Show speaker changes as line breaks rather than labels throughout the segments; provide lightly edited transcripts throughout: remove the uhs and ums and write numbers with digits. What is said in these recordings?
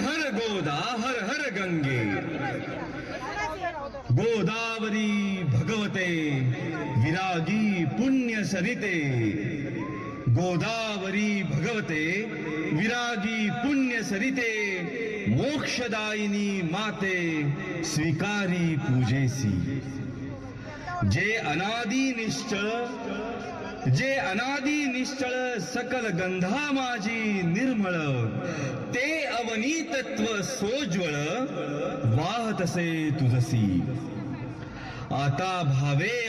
हर गोदा हर हर गंगे। गोदावरी भगवते विरागी पुण्य सरिते। गोदावरी भगवते विरागी पुण्य सरिते। मोक्षदायिनी माते स्वीकारी पूजेसी। जे अनादि निश्चळ सकल गंधा माझी निर्मळ। ते अवनी तत्व सोज्वळ वाहतसे तुझसी। आता भावे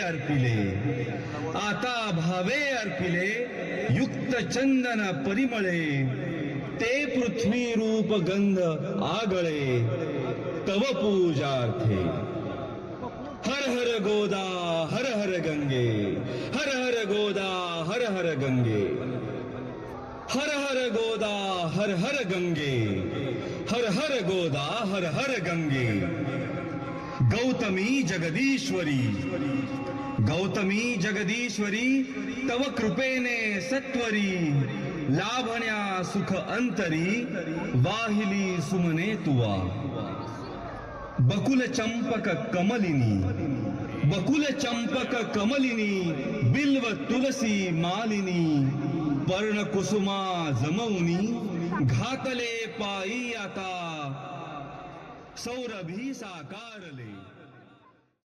अर्पिले युक्त चंदन परिमळे। ते पृथ्वी रूप गंध आगळे तव पूजार्थे। हर हर गोदा हर हर गंगे। हर हर गोदा हर हर गंगे। हर हर गोदा हर हर गंगे। हर हर गोदा हर हर गंगे। गौतमी जगदीश्वरी तव कृपेने सत्वरी। लाभण्या सुख अंतरी वाहिली सुमने तुवा। बकुल चंपक कमलिनी बिल्व तुलसी मालिनी। पर्ण कुसुमा जमवनी घातले पायी आता सौरभी साकारले।